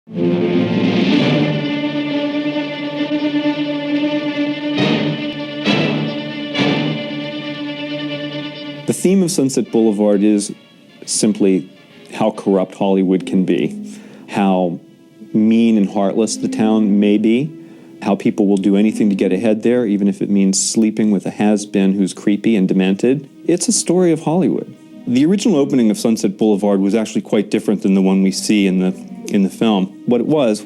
The theme of Sunset Boulevard is simply how corrupt Hollywood can be, how mean and heartless the town may be, how people will do anything to get ahead there, even if it means sleeping with a has-been who's creepy and demented. It's a story of Hollywood. The original opening of Sunset Boulevard was actually quite different than the one we see in the film. What it was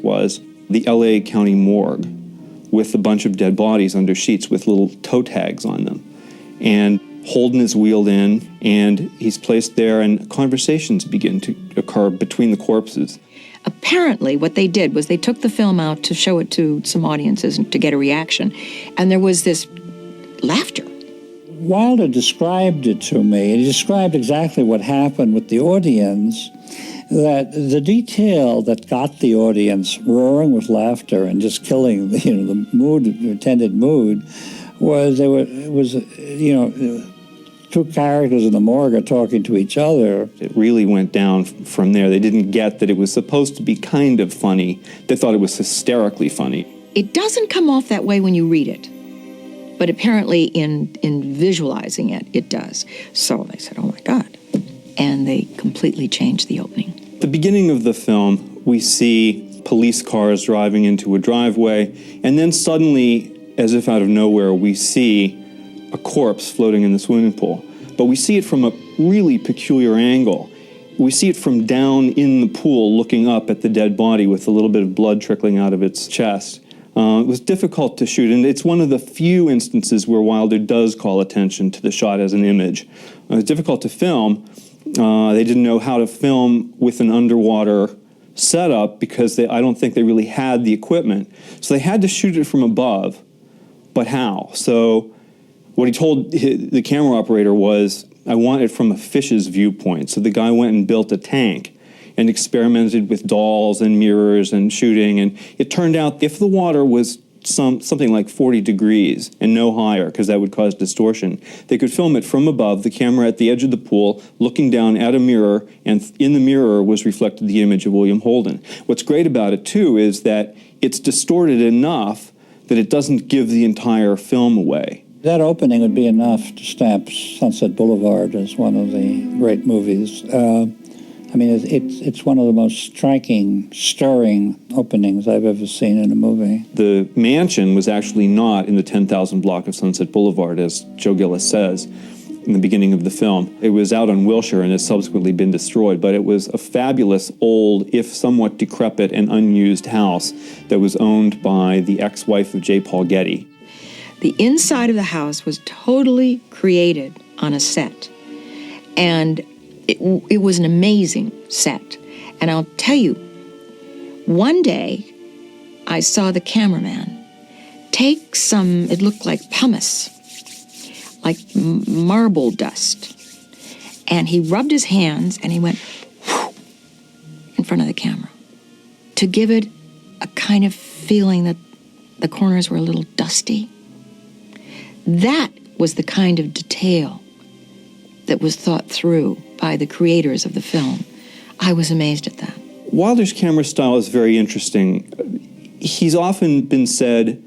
the LA County morgue with a bunch of dead bodies under sheets with little toe tags on them. And Holden is wheeled in, and he's placed there, and conversations begin to occur between the corpses. Apparently, what they did was they took the film out to show it to some audiences and to get a reaction, and there was this laughter. Wilder described it to me, and he described exactly what happened with the audience, that the detail that got the audience roaring with laughter and just killing, the mood, the intended mood, was two characters in the morgue are talking to each other. It really went down from there. They didn't get that it was supposed to be kind of funny. They thought it was hysterically funny. It doesn't come off that way when you read it, but apparently in visualizing it, it does. So they said, oh my God. And they completely changed the opening. At the beginning of the film, we see police cars driving into a driveway, and then suddenly, as if out of nowhere, we see a corpse floating in the swimming pool. But we see it from a really peculiar angle. We see it from down in the pool looking up at the dead body with a little bit of blood trickling out of its chest. It was difficult to shoot, and it's one of the few instances where Wilder does call attention to the shot as an image. It was difficult to film. They didn't know how to film with an underwater setup because I don't think they really had the equipment. So they had to shoot it from above, but how? So what he told the camera operator was, I want it from a fish's viewpoint. So the guy went and built a tank and experimented with dolls and mirrors and shooting. And it turned out if the water was something like 40 degrees and no higher, because that would cause distortion, they could film it from above, the camera at the edge of the pool, looking down at a mirror, and in the mirror was reflected the image of William Holden. What's great about it, too, is that it's distorted enough that it doesn't give the entire film away. That opening would be enough to stamp Sunset Boulevard as one of the great movies. It's one of the most striking, stirring openings I've ever seen in a movie. The mansion was actually not in the 10,000 block of Sunset Boulevard, as Joe Gillis says in the beginning of the film. It was out on Wilshire and has subsequently been destroyed, but it was a fabulous old, if somewhat decrepit and unused house that was owned by the ex-wife of J. Paul Getty. The inside of the house was totally created on a set, and it was an amazing set. And I'll tell you, one day I saw the cameraman take some, it looked like pumice, like marble dust, and he rubbed his hands and he went whoosh, in front of the camera to give it a kind of feeling that the corners were a little dusty. That was the kind of detail that was thought through by the creators of the film. I was amazed at that. Wilder's camera style is very interesting. He's often been said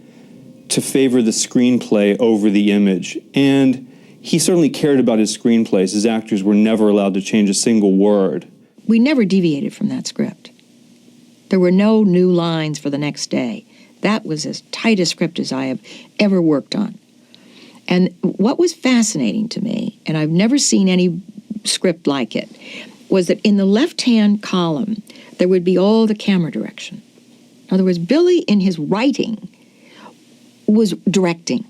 to favor the screenplay over the image, and he certainly cared about his screenplays. His actors were never allowed to change a single word. We never deviated from that script. There were no new lines for the next day. That was as tight a script as I have ever worked on. And what was fascinating to me, and I've never seen any script like it, was that in the left-hand column, there would be all the camera direction. In other words, Billy, in his writing, was directing.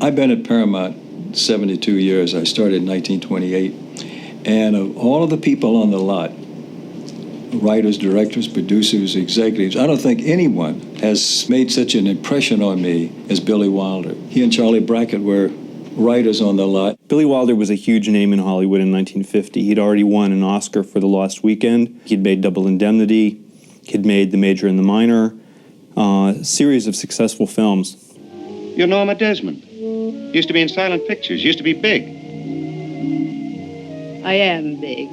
I've been at Paramount 72 years. I started in 1928. And of all of the people on the lot, writers, directors, producers, executives, I don't think anyone has made such an impression on me as Billy Wilder. He and Charlie Brackett were writers on the lot. Billy Wilder was a huge name in Hollywood in 1950. He'd already won an Oscar for The Lost Weekend. He'd made Double Indemnity. He'd made The Major and the Minor. A series of successful films. You're Norma Desmond. Used to be in silent pictures. Used to be big. I am big.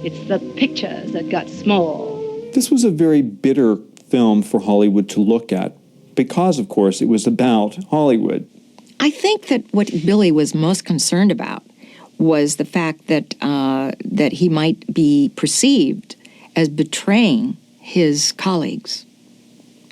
It's the pictures that got small. This was a very bitter film for Hollywood to look at because, of course, it was about Hollywood. I think that what Billy was most concerned about was the fact that that he might be perceived as betraying his colleagues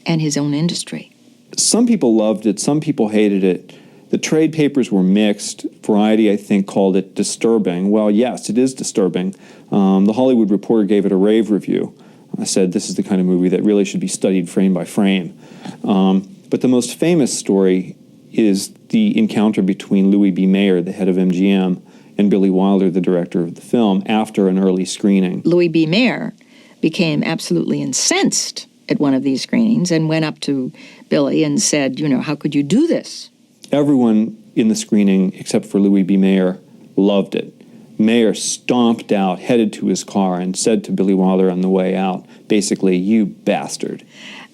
and his own industry. Some people loved it, some people hated it. The trade papers were mixed. Variety, I think, called it disturbing. Well, yes, it is disturbing. The Hollywood Reporter gave it a rave review. I said this is the kind of movie that really should be studied frame by frame. But the most famous story is the encounter between Louis B. Mayer, the head of MGM, and Billy Wilder, the director of the film, after an early screening. Louis B. Mayer became absolutely incensed at one of these screenings and went up to Billy and said, you know, how could you do this? Everyone in the screening, except for Louis B. Mayer, loved it. Mayer stomped out, headed to his car, and said to Billy Wilder on the way out, basically, you bastard.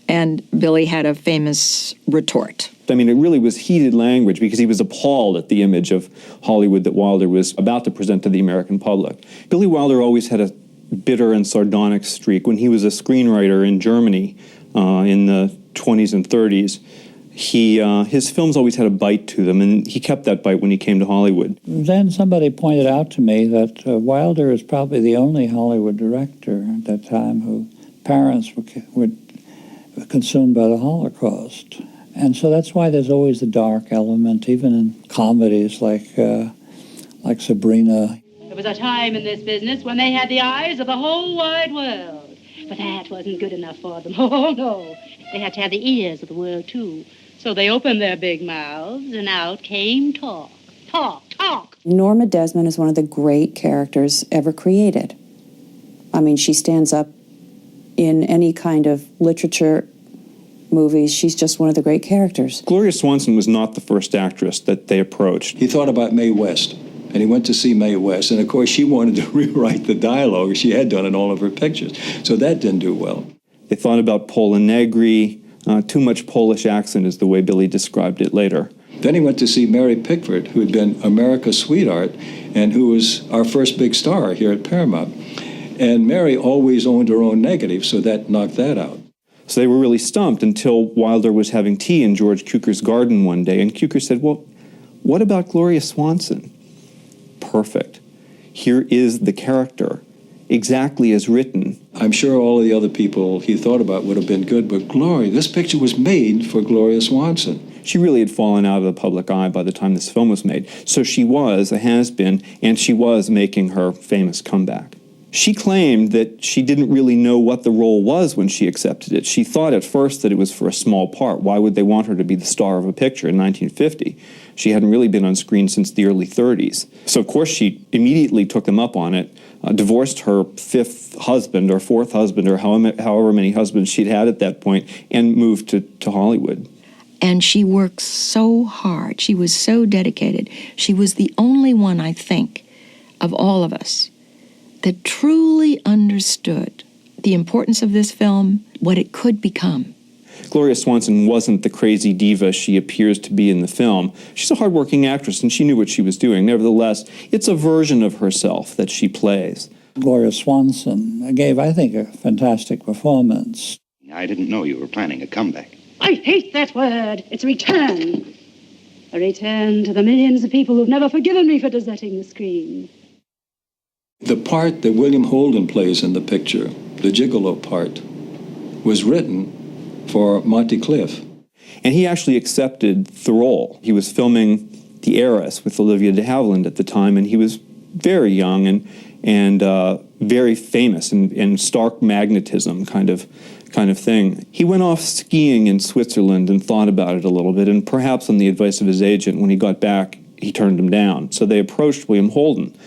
And Billy had a famous retort. I mean, it really was heated language because he was appalled at the image of Hollywood that Wilder was about to present to the American public. Billy Wilder always had a bitter and sardonic streak. When he was a screenwriter in Germany in the 20s and 30s, his films always had a bite to them, and he kept that bite when he came to Hollywood. Then somebody pointed out to me that Wilder is probably the only Hollywood director at that time whose parents were consumed by the Holocaust. And so that's why there's always a dark element, even in comedies like Sabrina. There was a time in this business when they had the eyes of the whole wide world. But that wasn't good enough for them. Oh, no. They had to have the ears of the world, too. So they opened their big mouths, and out came talk. Talk, talk. Norma Desmond is one of the great characters ever created. I mean, she stands up in any kind of literature, movies. She's just one of the great characters. Gloria Swanson was not the first actress that they approached. He thought about Mae West, and he went to see Mae West, and of course she wanted to rewrite the dialogue she had done in all of her pictures. So that didn't do well. They thought about Pola Negri. Too much Polish accent is the way Billy described it later. Then he went to see Mary Pickford, who had been America's sweetheart and who was our first big star here at Paramount. And Mary always owned her own negative, so that knocked that out. So they were really stumped until Wilder was having tea in George Cukor's garden one day, and Cukor said, well, what about Gloria Swanson? Perfect. Here is the character, exactly as written. I'm sure all of the other people he thought about would have been good, but Gloria, this picture was made for Gloria Swanson. She really had fallen out of the public eye by the time this film was made. So she was a has-been, and she was making her famous comeback. She claimed that she didn't really know what the role was when she accepted it. She thought at first that it was for a small part. Why would they want her to be the star of a picture in 1950? She hadn't really been on screen since the early 30s. So, of course, she immediately took them up on it, divorced her fifth husband or fourth husband or however many husbands she'd had at that point, and moved to Hollywood. And she worked so hard. She was so dedicated. She was the only one, I think, of all of us that truly understood the importance of this film, what it could become. Gloria Swanson wasn't the crazy diva she appears to be in the film. She's a hardworking actress, and she knew what she was doing. Nevertheless, it's a version of herself that she plays. Gloria Swanson gave, I think, a fantastic performance. I didn't know you were planning a comeback. I hate that word. It's a return. A return to the millions of people who've never forgiven me for deserting the screen. The part that William Holden plays in the picture, the gigolo part, was written for Monty Cliff. And he actually accepted the role. He was filming The Heiress with Olivia de Havilland at the time, and he was very young and very famous and stark magnetism kind of thing. He went off skiing in Switzerland and thought about it a little bit, and perhaps on the advice of his agent, when he got back, he turned him down. So they approached William Holden,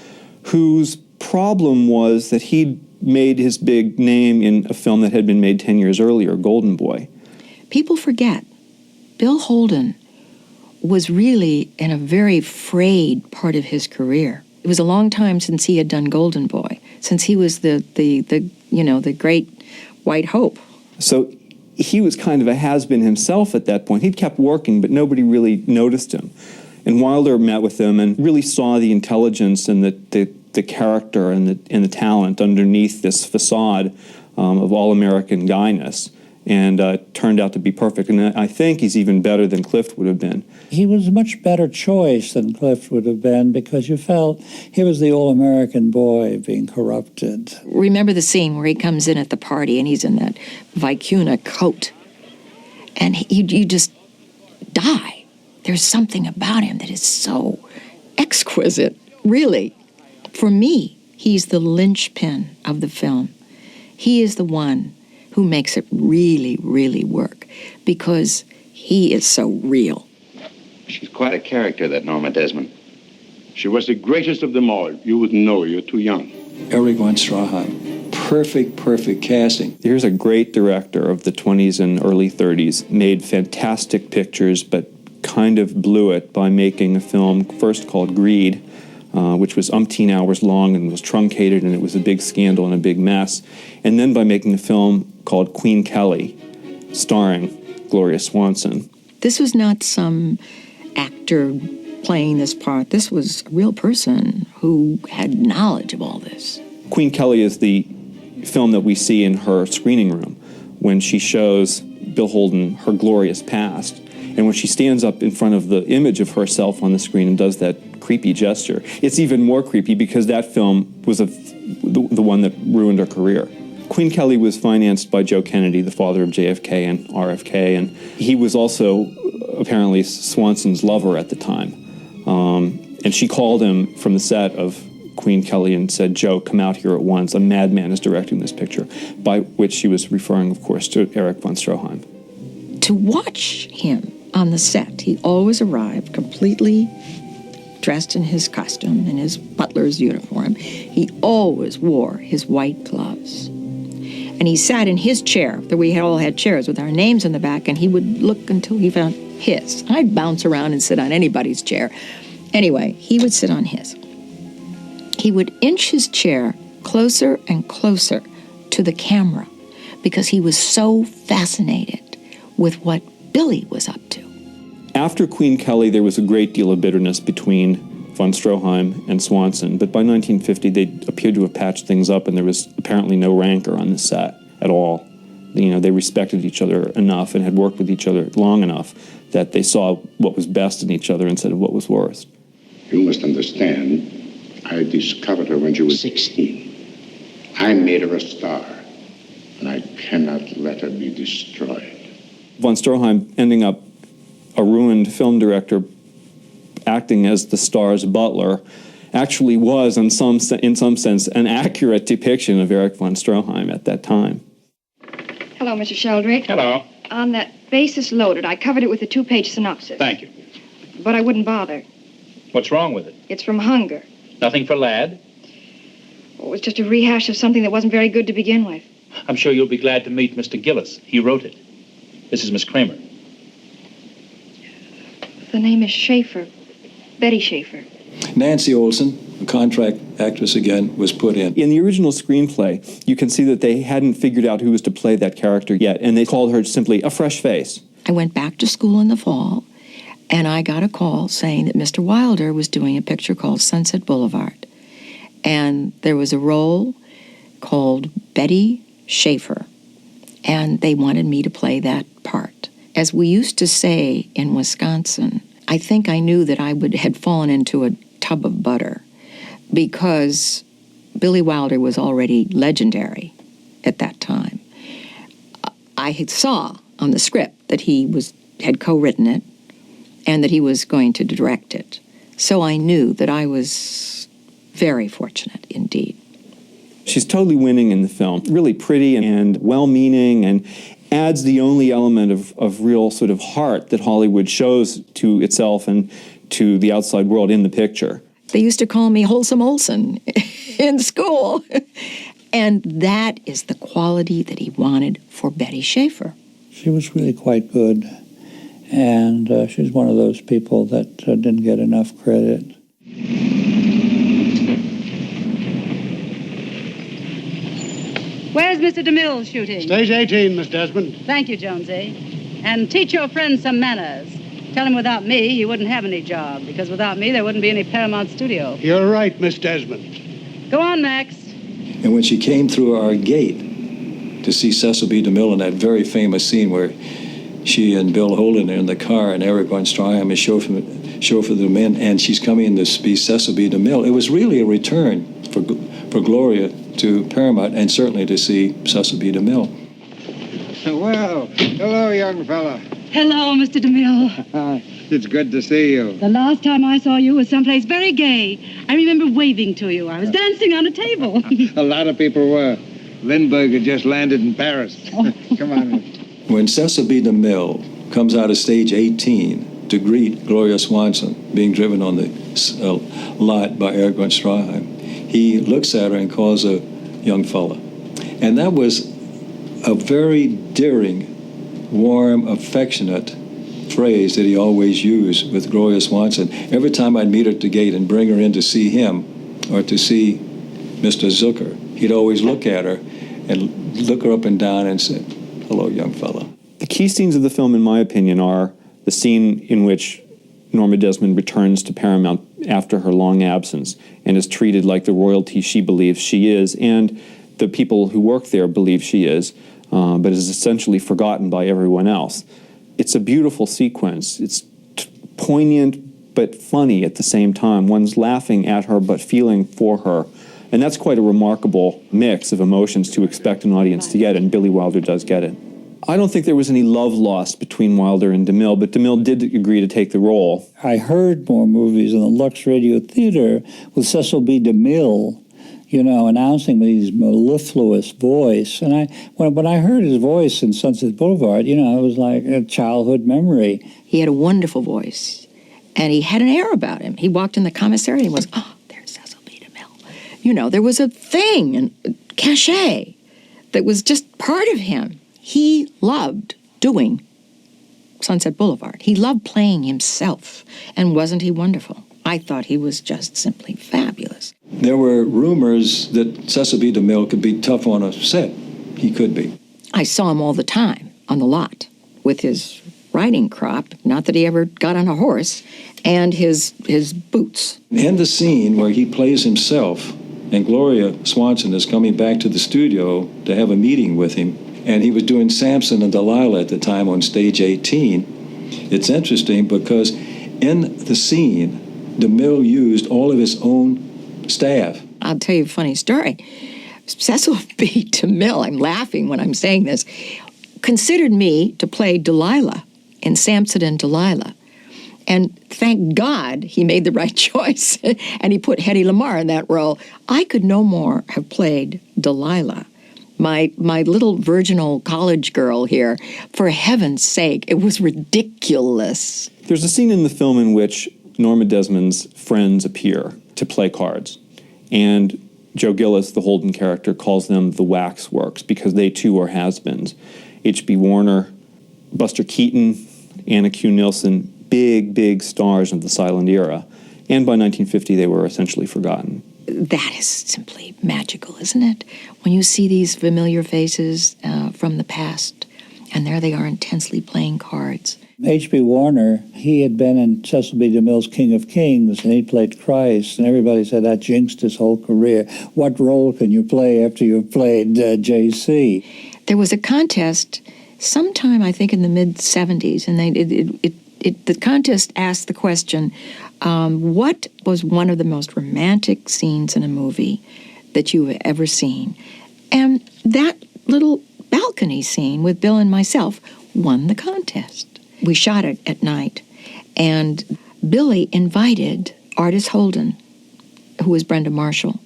whose problem was that he'd made his big name in a film that had been made 10 years earlier, Golden Boy. People forget, Bill Holden was really in a very frayed part of his career. It was a long time since he had done Golden Boy, since he was the great white hope. So he was kind of a has-been himself at that point. He'd kept working, but nobody really noticed him. And Wilder met with him and really saw the intelligence and the character and the talent underneath this facade of all-American guyness, and turned out to be perfect. And I think he's even better than Clift would have been. He was a much better choice than Clift would have been because you felt he was the all-American boy being corrupted. Remember the scene where he comes in at the party and he's in that vicuna coat, and you just die. There's something about him that is so exquisite, really. For me, he's the linchpin of the film. He is the one who makes it really, really work because he is so real. She's quite a character, that Norma Desmond. She was the greatest of them all. You wouldn't know. You're too young. Erich von Stroheim. Perfect casting. Here's a great director of the 20s and early 30s, made fantastic pictures, but kind of blew it by making a film first called Greed, which was umpteen hours long and was truncated, and it was a big scandal and a big mess. And then by making a film called Queen Kelly, starring Gloria Swanson. This was not some actor playing this part. This was a real person who had knowledge of all this. Queen Kelly is the film that we see in her screening room when she shows Bill Holden her glorious past. And when she stands up in front of the image of herself on the screen and does that creepy gesture, it's even more creepy because that film was the one that ruined her career. Queen Kelly was financed by Joe Kennedy, the father of JFK and RFK, and he was also apparently Swanson's lover at the time. And she called him from the set of Queen Kelly and said, "Joe, come out here at once. A madman is directing this picture," by which she was referring, of course, to Erich von Stroheim. To watch him on the set, he always arrived completely dressed in his costume, in his butler's uniform. He always wore his white gloves. And he sat in his chair, that we all had chairs with our names in the back, and he would look until he found his. I'd bounce around and sit on anybody's chair. Anyway, he would sit on his. He would inch his chair closer and closer to the camera because he was so fascinated with what Billy was up to. After Queen Kelly, there was a great deal of bitterness between von Stroheim and Swanson, but by 1950 they appeared to have patched things up, and there was apparently no rancor on the set at all. You know, they respected each other enough and had worked with each other long enough that they saw what was best in each other instead of what was worst. You must understand, I discovered her when she was 16. I made her a star, and I cannot let her be destroyed. Von Stroheim ending up a ruined film director acting as the star's butler actually was, in some sense, an accurate depiction of Erich von Stroheim at that time. Hello, Mr. Sheldrake. Hello. On that basis loaded, I covered it with a 2-page synopsis. Thank you. But I wouldn't bother. What's wrong with it? It's from Hunger. Nothing for Ladd? It was just a rehash of something that wasn't very good to begin with. I'm sure you'll be glad to meet Mr. Gillis. He wrote it. This is Miss Kramer. The name is Schaefer. Betty Schaefer. Nancy Olson, a contract actress again, was put in. In the original screenplay, you can see that they hadn't figured out who was to play that character yet, and they called her simply a fresh face. I went back to school in the fall, and I got a call saying that Mr. Wilder was doing a picture called Sunset Boulevard. And there was a role called Betty Schaefer, and they wanted me to play that part. As we used to say in Wisconsin, I think I knew that I had fallen into a tub of butter because Billy Wilder was already legendary at that time. I saw on the script that he had co-written it and that he was going to direct it. So I knew that I was very fortunate indeed. She's totally winning in the film, really pretty and well-meaning, and adds the only element of real sort of heart that Hollywood shows to itself and to the outside world in the picture. They used to call me Wholesome Olsen in school. And that is the quality that he wanted for Betty Schaefer. She was really quite good, and she's one of those people that didn't get enough credit. Where's Mr. DeMille shooting? Stage 18, Miss Desmond. Thank you, Jonesy. And teach your friend some manners. Tell him without me, you wouldn't have any job, because without me, there wouldn't be any Paramount studio. You're right, Miss Desmond. Go on, Max. And when she came through our gate, to see Cecil B. DeMille in that very famous scene where she and Bill Holden are in the car and Eric Von Strom is chauffeur them in, and she's coming in to be Cecil B. DeMille. It was really a return for Gloria to Paramount, and certainly to see Cecil B. DeMille. Well, hello, young fella. Hello, Mr. DeMille. It's good to see you. The last time I saw you was someplace very gay. I remember waving to you. I was dancing on a table. A lot of people were. Lindbergh had just landed in Paris. Come on. When Cecil B. DeMille comes out of stage 18 to greet Gloria Swanson, being driven on the lot by Eric Von Strom, he looks at her and calls her young fella. And that was a very daring, warm, affectionate phrase that he always used with Gloria Swanson. Every time I'd meet her at the gate and bring her in to see him or to see Mr. Zucker, he'd always look at her and look her up and down and say, hello, young fella. The key scenes of the film, in my opinion, are the scene in which Norma Desmond returns to Paramount after her long absence and is treated like the royalty she believes she is, and the people who work there believe she is, but is essentially forgotten by everyone else. It's a beautiful sequence. It's poignant but funny at the same time. One's laughing at her but feeling for her. And that's quite a remarkable mix of emotions to expect an audience to get, and Billy Wilder does get it. I don't think there was any love lost between Wilder and DeMille, but DeMille did agree to take the role. I heard more movies in the Lux Radio Theater with Cecil B. DeMille, announcing with his mellifluous voice. And when I heard his voice in Sunset Boulevard, it was like a childhood memory. He had a wonderful voice, and he had an air about him. He walked in the commissary and was, oh, there's Cecil B. DeMille. There was a thing, and cachet, that was just part of him. He loved doing Sunset Boulevard. He loved playing himself, and wasn't he wonderful? I thought he was just simply fabulous. There were rumors that Cecil B. DeMille could be tough on a set. He could be. I saw him all the time on the lot with his riding crop, not that he ever got on a horse, and his boots. In the scene where he plays himself, and Gloria Swanson is coming back to the studio to have a meeting with him, and he was doing Samson and Delilah at the time on stage 18. It's interesting because in the scene, DeMille used all of his own staff. I'll tell you a funny story. Cecil B. DeMille, I'm laughing when I'm saying this, considered me to play Delilah in Samson and Delilah. And thank God he made the right choice, and he put Hedy Lamarr in that role. I could no more have played Delilah, my little virginal college girl here. For heaven's sake, it was ridiculous. There's a scene in the film in which Norma Desmond's friends appear to play cards, and Joe Gillis, the Holden character, calls them the Waxworks because they too are has-beens. H.B. Warner, Buster Keaton, Anna Q. Nilsson, big stars of the silent era, and by 1950 they were essentially forgotten. That is simply magical, isn't it? When you see these familiar faces from the past, and there they are intensely playing cards. H.B. Warner, he had been in Cecil B. DeMille's King of Kings, and he played Christ, and everybody said that jinxed his whole career. What role can you play after you've played J.C.? There was a contest sometime, I think, in the mid-'70s, and the contest asked the question, what was one of the most romantic scenes in a movie that you have ever seen? And that little balcony scene with Bill and myself won the contest. We shot it at night, and Billy invited Artis Holden, who was Brenda Marshall,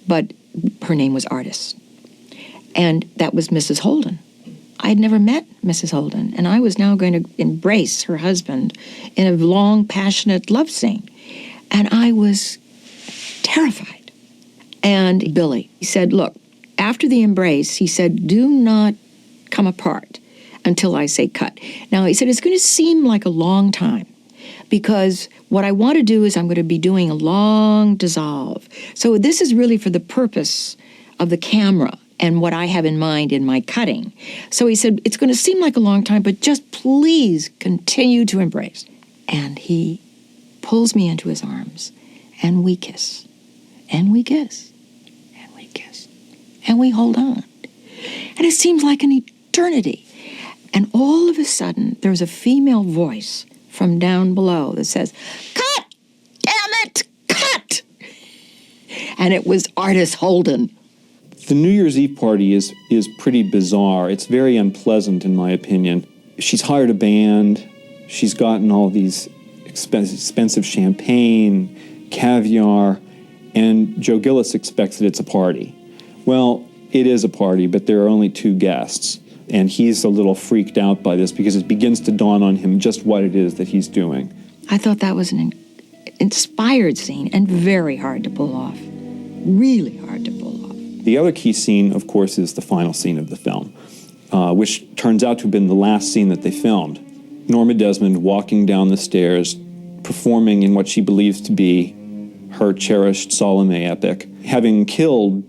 but her name was Artis. And that was Mrs. Holden. I had never met Mrs. Holden, and I was now going to embrace her husband in a long, passionate love scene. And I was terrified. And Billy, he said, look, after the embrace, he said, do not come apart until I say cut. Now, he said, it's going to seem like a long time because what I want to do is I'm going to be doing a long dissolve. So this is really for the purpose of the camera and what I have in mind in my cutting. So he said, it's going to seem like a long time, but just please continue to embrace. And he pulls me into his arms, and we kiss, and we kiss, and we kiss, and we hold on. And it seems like an eternity. And all of a sudden, there's a female voice from down below that says, "Cut! Damn it! Cut!" And it was Artis Holden. The New Year's Eve party is pretty bizarre. It's very unpleasant, in my opinion. She's hired a band. She's gotten all these expensive champagne, caviar, and Joe Gillis expects that it's a party. Well, it is a party, but there are only 2 guests. And he's a little freaked out by this because it begins to dawn on him just what it is that he's doing. I thought that was an inspired scene and very hard to pull off. Really hard to pull off. The other key scene, of course, is the final scene of the film, which turns out to have been the last scene that they filmed. Norma Desmond walking down the stairs, performing in what she believes to be her cherished Salome epic, having killed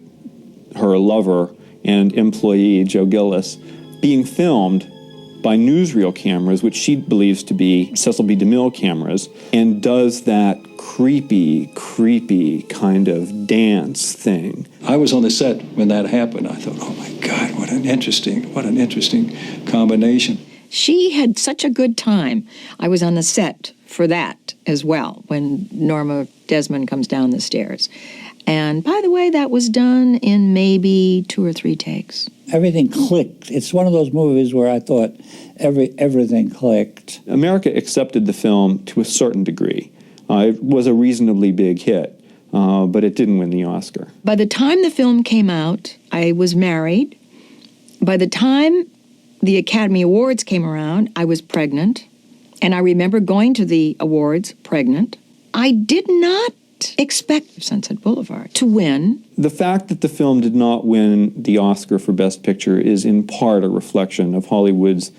her lover and employee, Joe Gillis, being filmed by newsreel cameras, which she believes to be Cecil B. DeMille cameras, and does that creepy kind of dance thing. I was on the set when that happened. I thought, oh my God, what an interesting combination. She had such a good time. I was on the set for that as well, when Norma Desmond comes down the stairs. And by the way, that was done in maybe 2 or 3 takes. Everything clicked. It's one of those movies where I thought everything clicked. America accepted the film to a certain degree. It was a reasonably big hit, but it didn't win the Oscar. By the time the film came out, I was married. By the time the Academy Awards came around, I was pregnant. And I remember going to the awards pregnant. I did not expect Sunset Boulevard to win. The fact that the film did not win the Oscar for Best Picture is in part a reflection of Hollywood's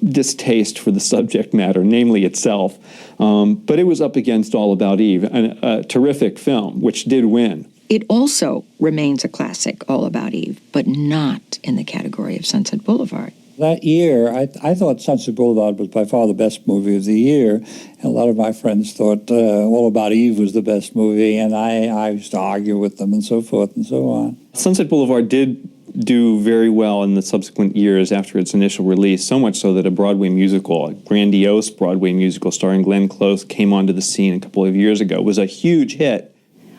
distaste for the subject matter, namely itself. But it was up against All About Eve, a terrific film, which did win. It also remains a classic, All About Eve, but not in the category of Sunset Boulevard. That year, I thought Sunset Boulevard was by far the best movie of the year. And a lot of my friends thought All About Eve was the best movie, and I used to argue with them and so forth and so on. Sunset Boulevard did do very well in the subsequent years after its initial release, so much so that a Broadway musical, a grandiose Broadway musical starring Glenn Close, came onto the scene a couple of years ago. It was a huge hit.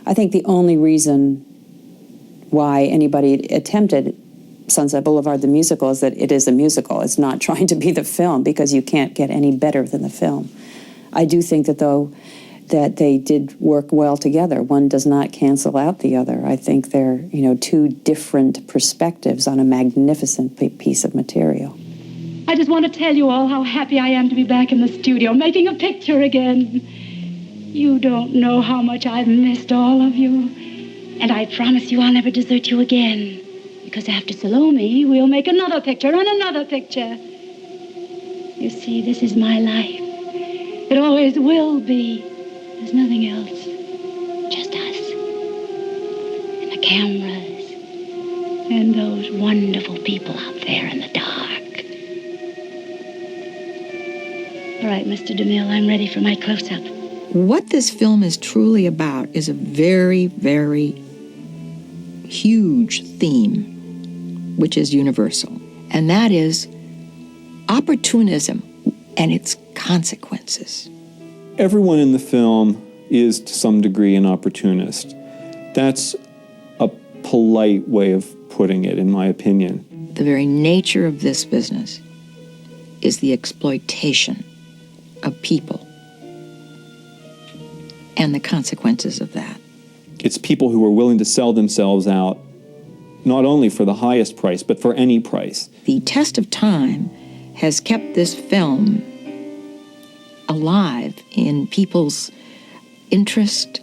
I think the only reason why anybody attempted Sunset Boulevard the musical is that it is a musical. It's not trying to be the film, because you can't get any better than the film. I do think that, though, that they did work well together. One does not cancel out the other. I think they're, 2 different perspectives on a magnificent piece of material. I just want to tell you all how happy I am to be back in the studio making a picture again. You don't know how much I've missed all of you. And I promise you I'll never desert you again. Because after Salome, we'll make another picture and another picture. You see, this is my life. It always will be. There's nothing else. Just us. And the cameras. And those wonderful people out there in the dark. All right, Mr. DeMille, I'm ready for my close-up. What this film is truly about is a very, very huge theme, which is universal, and that is opportunism and its consequences. Everyone in the film is, to some degree, an opportunist. That's a polite way of putting it, in my opinion. The very nature of this business is the exploitation of people and the consequences of that. It's people who are willing to sell themselves out, not only for the highest price, but for any price. The test of time has kept this film alive in people's interest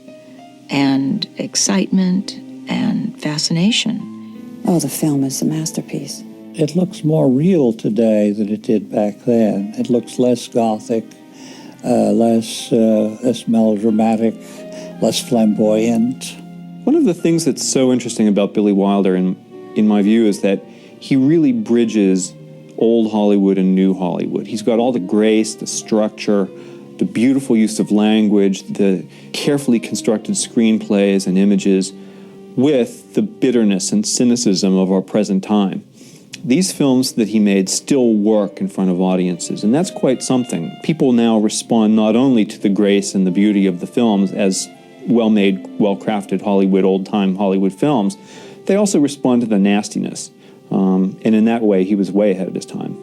and excitement and fascination. Oh, the film is a masterpiece. It looks more real today than it did back then. It looks less gothic, less melodramatic, less flamboyant. One of the things that's so interesting about Billy Wilder, in my view, is that he really bridges old Hollywood and new Hollywood. He's got all the grace, the structure, the beautiful use of language, the carefully constructed screenplays and images, with the bitterness and cynicism of our present time. These films that he made still work in front of audiences, and that's quite something. People now respond not only to the grace and the beauty of the films as well-made, well-crafted Hollywood, old-time Hollywood films, they also respond to the nastiness. And in that way, he was way ahead of his time.